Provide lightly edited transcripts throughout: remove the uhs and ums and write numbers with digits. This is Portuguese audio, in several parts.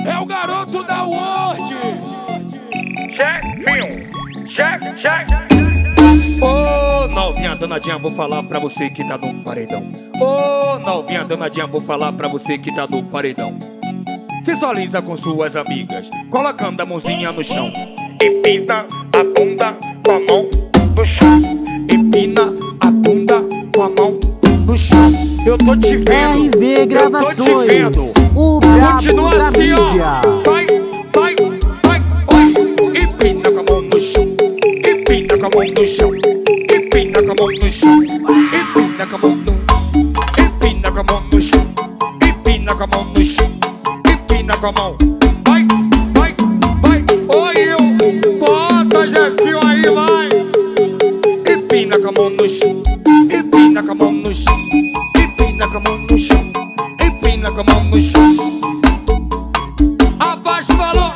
É o garoto da World. Chefinho, chefe. Ô, novinha danadinha, vou falar pra você que tá no paredão. Ô, novinha danadinha, vou falar pra você que tá no paredão. Visualiza com suas amigas, colocando a mãozinha no chão. Empina a bunda com a mão no chão. Empina a bunda com a mão no chão. Eu tô te vendo, RV Gravações, eu tô te vendo. o brabo Continua da assim, mídia. ó. Vai, oi. Empina com a mão no chão. Empina com a mão no chão. Empina com a mão no chão. Empina com a mão no. Empina com a mão no chão. Empina com a mão no chão. Empina com a mão. Vai. Oi, eu. Bota, Jefinho, aí, vai. Empina com a mão no chão. Empina com a mão no chão. Empina com a mão no chão. Empina com a mão no chão. Abaixa o valor.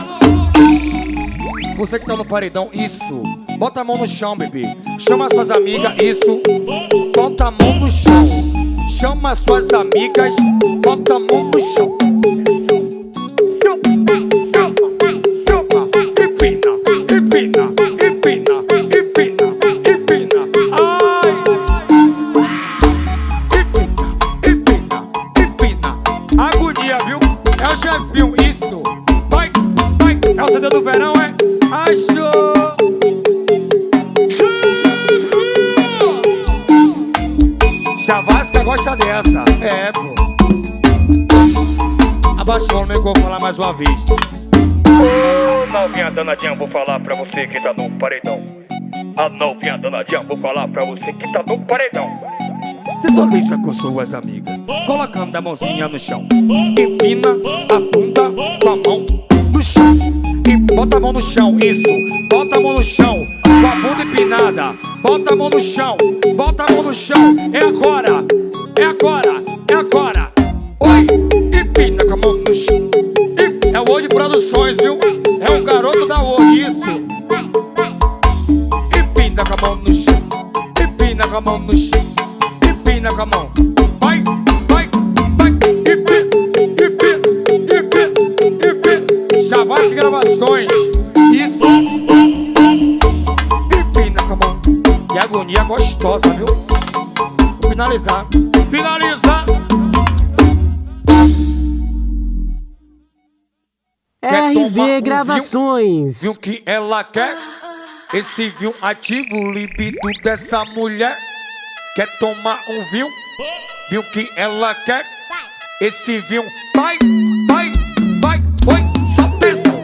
Você que tá no paredão, isso. Bota a mão no chão, bebê. Chama suas amigas, isso. Bota a mão no chão. Chama suas amigas. Bota a mão no chão. Empina. Ai. Empina. Agonia, viu? É o Jefinho, isso. Vai. É o CD do verão, é? Achou. Chavasca gosta dessa. É, pô. Abaixa o volume que eu vou falar mais uma vez. Ô, novinha danadinha, vou falar pra você que tá no paredão. A novinha danadinha, vou falar pra você que tá no paredão. Visualiza com suas amigas, colocando a mãozinha no chão. Empina a bunda com a mão no chão. E bota a mão no chão, isso. Bota a mão no chão, com a bunda empinada. Bota a mão no chão, bota a mão no chão. É agora. Oi, empina com a mão no chão. É o World Produções, viu? É o garoto da World, isso. Empina com a mão no chão. Empina com a mão no chão. Empina com a mão. Vai. Empina. Chavasca Gravações. Isso. Empina com a mão. Que agonia gostosa, viu? Vou finalizar. RV Gravações. Viu que ela quer? Esse vinho ativa o libido dessa mulher. Quer tomar um vinho? Viu que ela quer? Esse vinho vai. Oi, só tesão.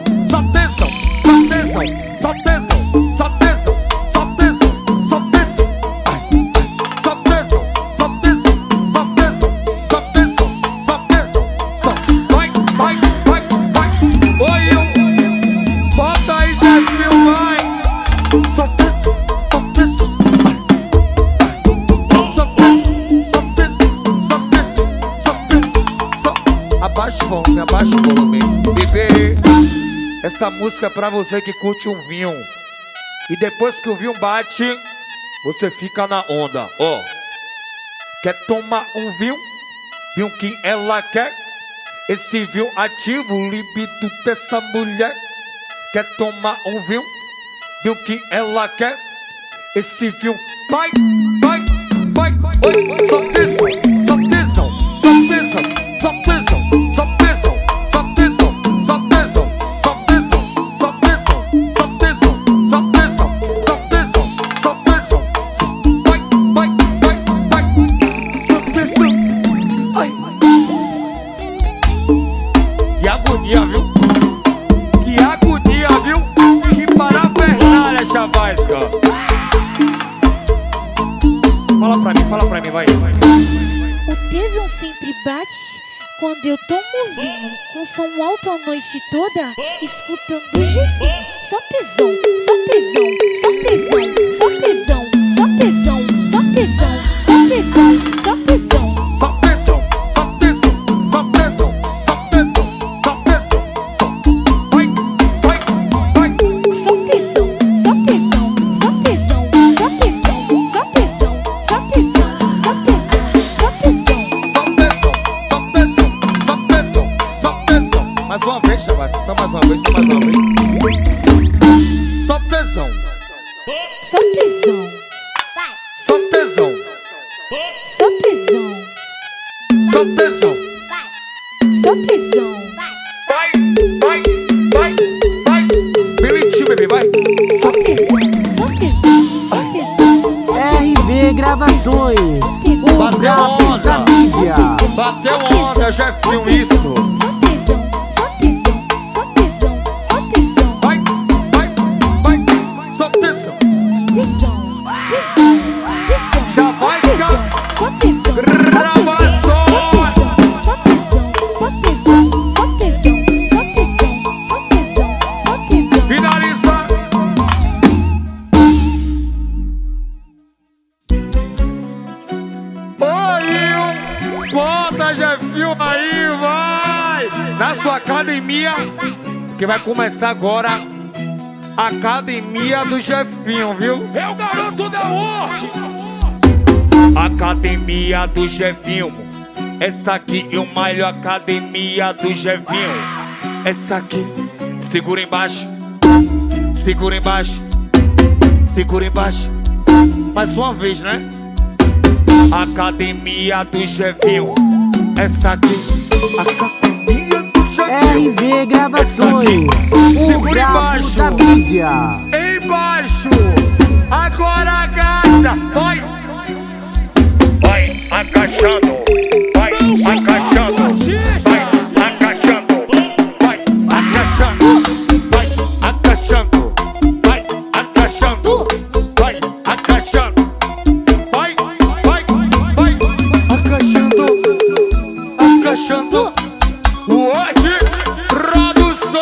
Oi, eu. Bota aí, Jefinho, vai. Só tesão. Abaixa o volume, bebê. Essa música é pra você que curte um vinho. E depois que o vinho bate, você fica na onda, ó. Quer tomar um vinho? Vinho que ela quer? Esse vinho ativa o libido dessa mulher. Quer tomar um vinho? Vinho que ela quer? Esse vinho vai. Oi, só tesão. Que agonia, viu? Que parafernália, Chavasca. Fala pra mim, vai. O tesão sempre bate quando eu tomo vinho, com som alto a noite toda, escutando o Jefinho. Só tesão. Mais uma vez, Chavaz, só mais uma vez, só mais uma vez. Só tesão. Só tesão. Só tesão. Só tesão. Só tesão. Só tesão. Vai, vai, vai, vai. Bonitinho, bebê, vai. Só tesão. Só tesão. Só tesão. RV Gravações, o brabo da mídia. Bateu onda, Jefinho, isso. Só tesão. Só tesão. Só tesão. Só tesão. Vai, vai, vai. Só tesão. Tesão. Tesão. Tesão. Já vai, tesão. Só tesão. Gravações. Só tesão. Só tesão. Só tesão. Só tesão. Só tesão. Só tesão. Finaliza. Oi, bota, Jefinho, aí, vai. Na sua academia, que vai começar agora a academia do Jefinho, viu? É o garoto da Word. Academia do Jefinho. Essa aqui eu malho a academia do Jefinho. Essa aqui. Segura embaixo. Segura embaixo. Segura embaixo. Mais uma vez, né? Academia do Jefinho. Essa aqui. Academia do Jefinho. RV Gravações, o Segura brabo embaixo. da mídia. Embaixo. Agora agacha. Vai. Vai agachando. Vai agachando. Vai agachando. Vai agachando. Vai agachando. Vai agachando. Vai agachando. Vai, vai, vai. Agachando. Agachando. Hoje, produções.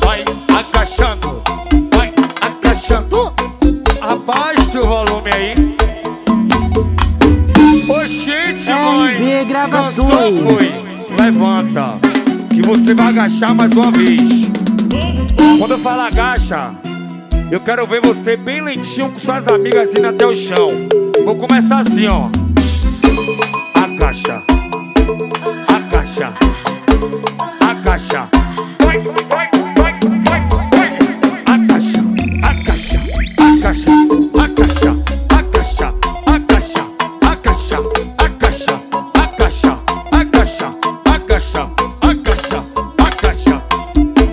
Vai agachando. Vai agachando. Abaixa o volume aí. Oxente, mãe. RV Gravações. Cansou, foi. Levanta, que você vai agachar mais uma vez. Quando eu falar agacha, eu quero ver você bem lentinho com suas amigas indo até o chão. Vou começar assim, ó. Agacha. Agacha. Agacha. Vai, vai, vai, vai, vai. Agacha. Agacha. Agacha. Agacha. Agacha. Agacha. Agacha. Agacha. Agacha. Agacha. Agacha. Agacha. Agacha.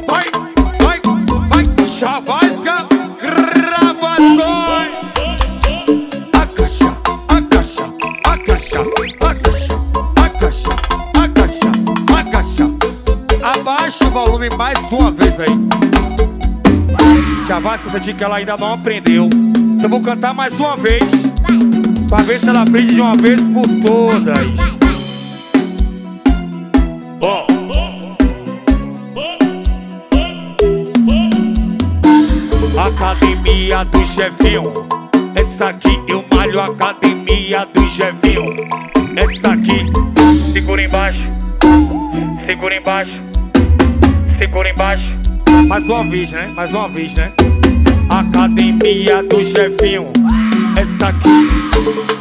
Vai, vai, vai. Chavasca. Gravações. Agacha. Agacha. Agacha. Agacha. Agacha. Agacha. Agacha. Abaixa o volume mais uma vez aí. Chavasca, você disse que ela ainda não aprendeu. Então vou cantar mais uma vez, pra ver se ela aprende de uma vez por todas. Ó. Academia do Jefinho. Essa aqui eu malho a academia do Jefinho. Essa aqui. Segura embaixo. Segura embaixo. Segura embaixo. Mais uma vez, né? Mais uma vez, né? Academia do Jefinho. Essa aqui.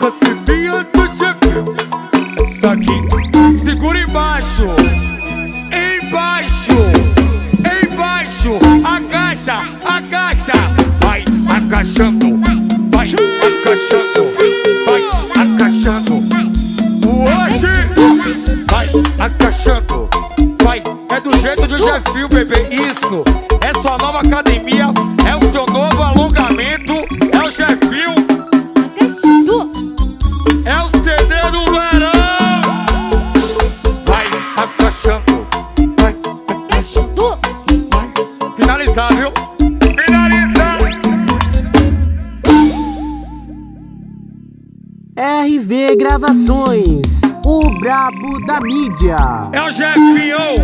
Academia do Jefinho. Essa aqui. Segura embaixo. Embaixo. Embaixo. Agacha. Agacha. Vai agachando. Vai agachando. Vai agachando. Hoje. Vai agachando. Vai. É do jeito de Jefinho, bebê. Isso. É sua nova academia. É o seu novo alongamento. É o Jefinho. Agachando. É o CD do verão. Vai agachando. Vai Agachando. finalizar, viu? Finalizar. RV Gravações, o brabo da mídia. É o Jefinho,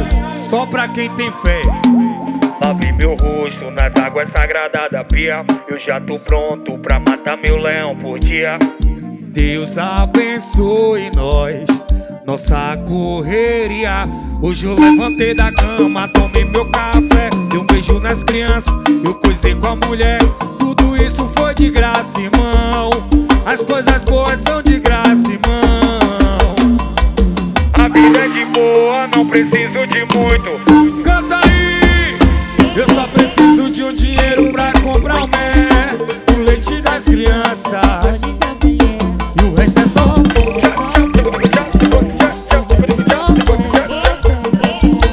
só pra quem tem fé. Lave meu rosto nas águas sagradas da pia. Eu já tô pronto pra matar meu leão por dia. Deus abençoe nós, nossa correria. Hoje eu levantei da cama, tomei meu café, dei um beijo nas crianças, eu coisei com a mulher. Tudo isso foi de graça, irmão. As coisas boas são de graça, irmão. A vida é de boa, não preciso de muito. Canta aí! Eu só preciso de um dinheiro pra comprar o mel, o leite das crianças, Modos da mulher. e o resto é só.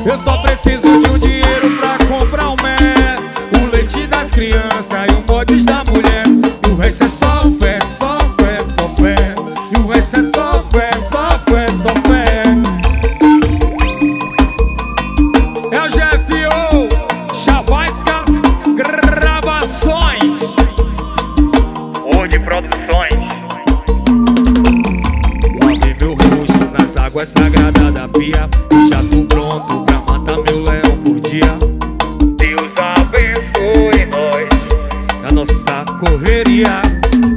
Eu só preciso de um dinheiro pra comprar o mel, o leite das crianças e o modos da mulher. E o resto é só fé, só fé, só fé. E o resto é só fé, só fé, só fé. É o GFO, Chavasca Gravações. Hoje Produções. Lave meu rosto nas águas sagradas da pia, e já tô pronto pra matar meu leão por dia. Deus abençoe nós. A nossa correria.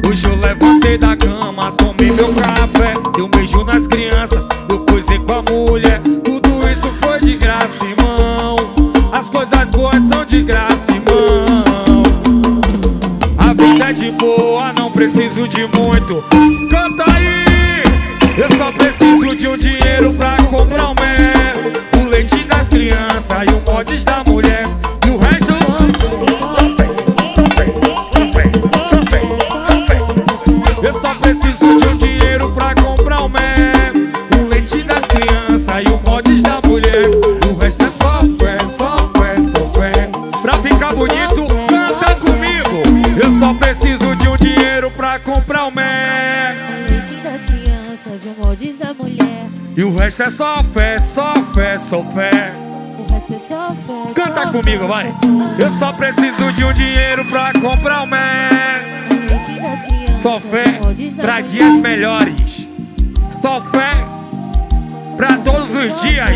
Hoje eu levantei da cama, tomei meu café, dei um beijo nas crianças, eu coisei com a mulher. Tudo isso foi de graça, irmão. As coisas boas são de graça, irmão. A vida é de boa, não preciso de muito. Canta aí! Eu só preciso de um dinheiro pra comprar o mel, o leite das crianças e o mods da mulher. E o resto... Eu só preciso de um dinheiro pra comprar o mel, o leite das crianças e o mods da mulher. O resto é só fé, só fé, só fé. Pra ficar bonito, canta comigo. Eu só preciso de um dinheiro pra comprar o mel, O leite das crianças e o modos da mulher. e o resto é só fé, só fé, só fé. O resto é só fé. Canta só comigo, fé, vai. só fé. Eu só preciso de um dinheiro pra comprar o mel, O leite das crianças só e fé o modos da pra mulher. dias melhores. Só fé pra todos os dias.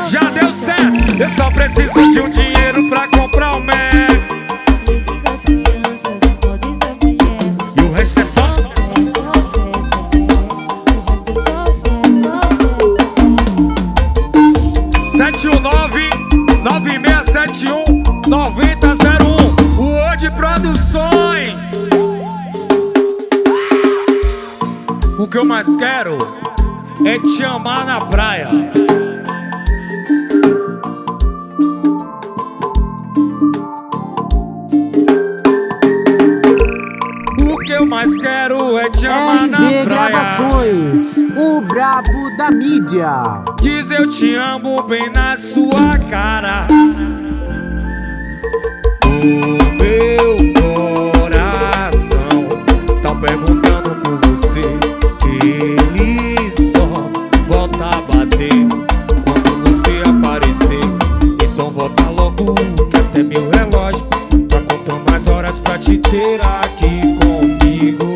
Já deu certo. Eu só preciso de um dinheiro pra comprar o mel, O leite das crianças e o modos da mulher. e o resto é só. Só fé, só fé, só fé. 719-9671-9001. O Hoje Produções. O que eu mais quero é te amar na praia. O que eu mais quero é te amar na RV praia. Gravações, o brabo da mídia. Diz eu te amo bem na sua cara. O meu coração tá perguntando por você. Ele só volta a bater quando você aparecer. Então volta logo, que até meu relógio tá contando as horas pra te ter aqui comigo.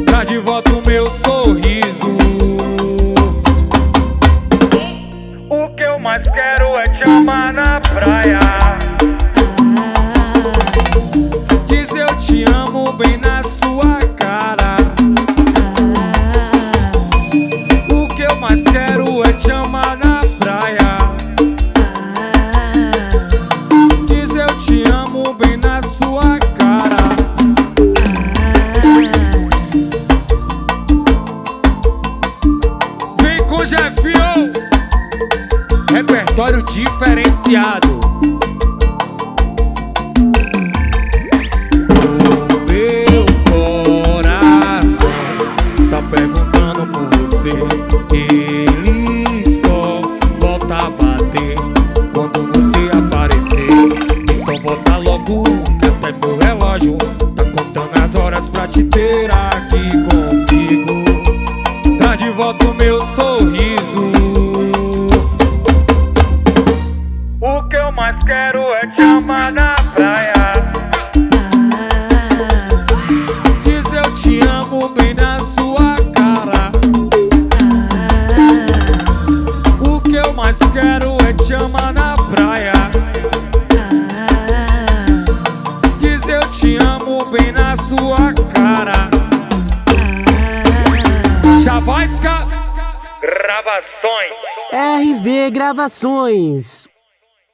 Traz de volta o meu sorriso. O que eu mais quero é te amar na praia. Diz eu te amo bem na sua cara. O que eu mais quero é te amar na praia. Diz eu te amo bem na sua cara. Vem com o GFO, repertório diferenciado. O meu coração tá perguntando por você. Ele só volta a bater quando você aparecer. Então volta logo, que até meu relógio tá contando as horas pra te ter aqui comigo. Traz de volta o meu sorriso. O que eu mais quero é te amar na praia. Diz eu te amo bem na sua cara. O que eu mais quero é te amar na praia. Diz eu te amo bem na sua cara. Chavasca Gravações. RV Gravações.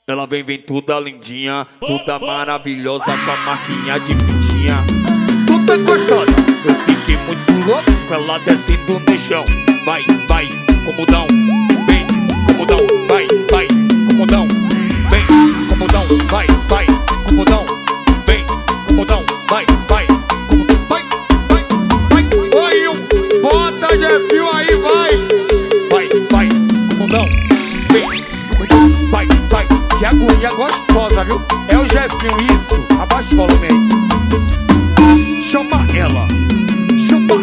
Ela vem toda lindinha, toda maravilhosa, com a marquinha de pintinha. Toda gostosa, eu fiquei muito louco com ela descendo no chão. Vai, vai, comodão, vem, comodão, vai, vai, comodão, vem, comodão, vai, vai, comodão, vem, comodão, vai, vai, comodão, vai, vai, vai. Oi, bota Jefinho aí, vai. Vai, vai, comodão, vem, vai, vai. Que agonia gostosa, viu? É o Jefinho, isso. Abaixa o volume aí. Chama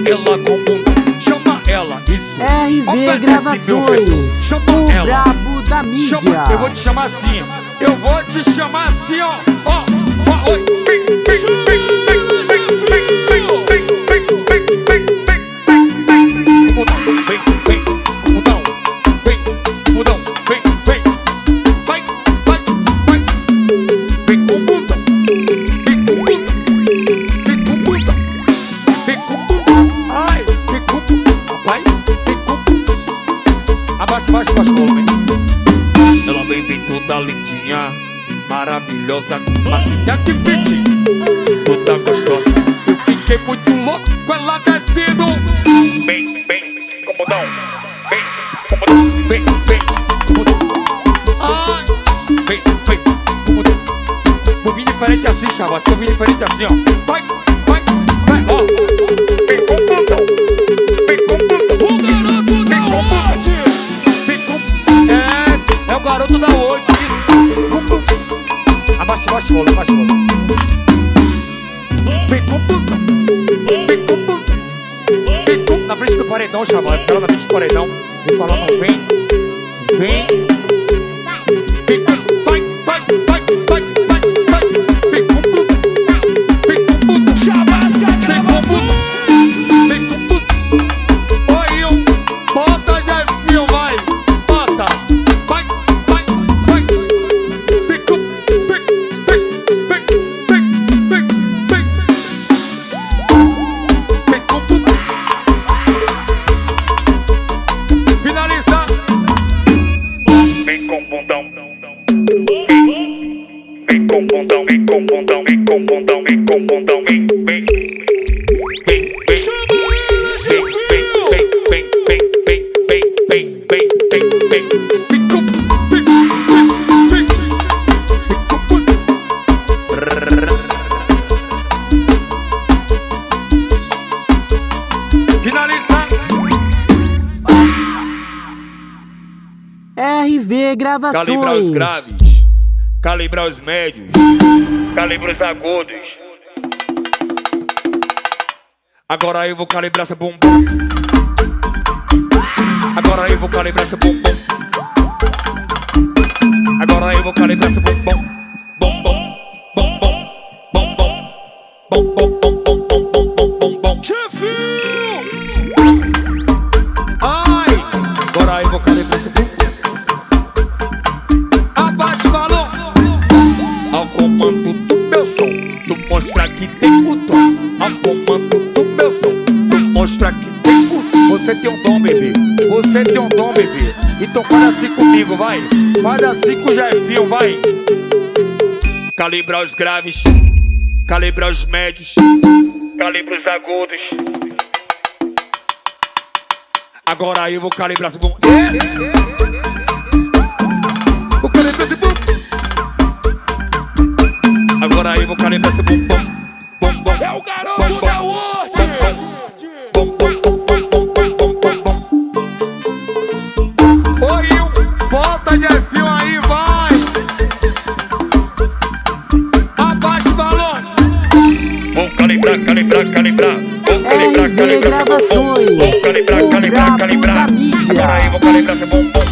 ela com bumbum, chama ela, isso. RV Obedece, Gravações, meu chama o ela. brabo da mídia. Chama, eu vou te chamar assim, eu vou te chamar assim, ó. Ó, ó, oi. Vem, vem, vem, vem, vem, vem, vem, vem, vem, vem, vem, vem, vem, vem. Comodão, vem, vem, comodão, vem, comodão, vem, vem. Vai, vai, vai. Vem com bunda, vem com bunda, vem com bunda, vem com bunda. Ai, vem com bunda, rapaz, vem com bunda. Abaixa, abaixa, abaixa o volume. Ela vem toda lindinha, maravilhosa, Maquiagem fit, toda gostosa. eu fiquei muito louco com ela descendo. Vem, vem, comodão, vem, comodão, vem, vem, comodão, Ai, vem, vem, comodão. vou vir diferente assim, chaval. Vou vir diferente assim, ó. Vai, vai, vai, ó. Vem com bundão, vem com bundão. O garoto da noite. Vem com É o garoto da noite. Abaixa, abaixa o volume, abaixa o volume. vem com bundão, vem com bundão, vem com Na frente do paredão, chaval. Esse cara na frente do paredão. Vem falando, vem, vem. vem com vai, vai, vai, vai, vai, vai. Vem com bundão, vem com bundão. Chavasca, vem com bundão, vem com bundão. Oi, bota Jefinho, vai. Bota. Vai, vai, vai. Vem com, vem, vem, vem, vem, vem, vem. Vem com bundão. Finalizar. Vem com bundão, vem com bundão, vem com bundão, vem com bundão, vem com bundão, vem, vem, vem, vem, vem, vem, vem, vem, vem, vem, vem, vem, vem, vem, vem, vem com, vem, vem, vem, vem com bundão. Finalizar. RV Calibrar os Gravações. graves, calibrar os médios, calibrar os agudos. Agora eu vou calibrar esse bumbum. Agora eu vou calibrar esse bumbum. Agora eu vou calibrar esse bumbum. Bumbum, bumbum, bumbum, bumbum, bumbum, bumbum, bumbum, bumbum. Ai, Agora eu vou calibrar esse bumbum. abaixa o valor. Ao comando do meu som, tu mostra que tem o tom. Ao comando do meu som, tu mostra que tem o tom. Você tem um dom, bebê. Você tem um dom, bebê. Então faz assim comigo, vai. Faz assim com o Jefinho, vai. Calibrar os graves, calibrar os médios, calibrar os agudos. Agora eu vou calibrar esse bom. Vou calibrar esse bom. Agora eu vou calibrar esse bumbum. Bumbum. É o garoto da noite. Bumbum, bumbum, bumbum, bumbum, bumbum. Oi, bota Jefinho aí, vai. Abaixa o balão. Vou calibrar, calibrar, calibrar. Vou calibrar, RV calibrar esse bumbum. Gravações, Vou calibrar, o calibrar, brabo calibrar. da mídia. Agora eu vou calibrar esse bumbum.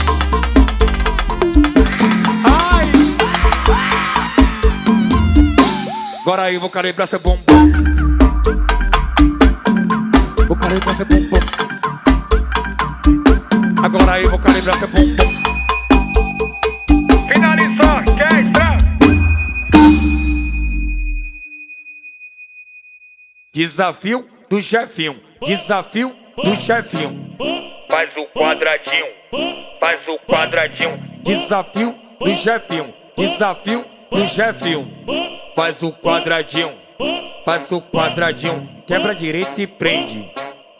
Ai, Agora eu vou calibrar esse bumbum. vou calibrar esse bumbum. Agora eu vou calibrar esse bumbum. Finalizou, orquestra. Desafio do Jefinho. Desafio do Jefinho. Faz o quadradinho, faz o quadradinho. Desafio do Jefinho. Desafio do Jefinho. Faz o quadradinho, Faz o quadradinho. Quebra a direita e prende.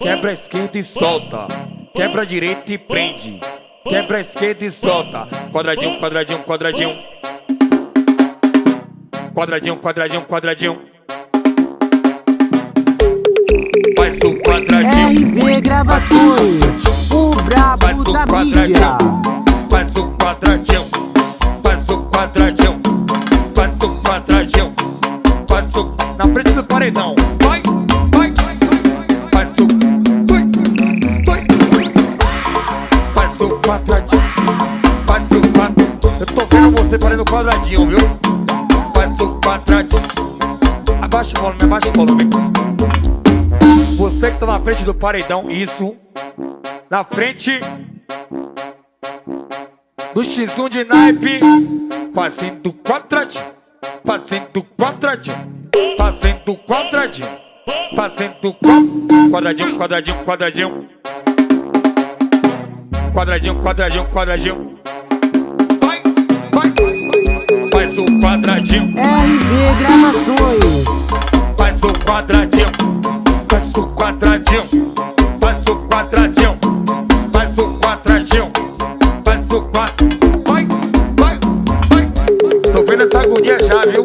Quebra a esquerda e solta. Quebra a direita e prende. quebra a esquerda e solta. Quadradinho, quadradinho, quadradinho. Quadradinho, quadradinho, quadradinho. Faz o quadradinho. RV Gravações, o Faz brabo o da quadradinho. mídia. Faz o quadradinho. Faz o quadradinho. Faz o quadradinho. Faz o... Na frente do paredão. Vai, vai. Faz o... Vai, vai. Faz o quadradinho. Faz o quadradinho. Eu tô vendo você fazendo quadradinho, viu? Faz o quadradinho. Abaixa o volume, abaixa o volume. Você que tá na frente do paredão, isso. Na frente do X1 de naipe. Fazendo quadradinho. Fazendo quadradinho. Fazendo quadradinho. Fazendo quadradinho, quadradinho, quadradinho. Quadradinho, quadradinho, quadradinho. Vai, vai. Faz o quadradinho. RV Gravações, Faz o quadradinho. Faz o quadradinho. Faz o quadradinho. Faz o quadradinho. Faz o quadradinho. Vai, vai, vai. Tô vendo essa agonia já, viu?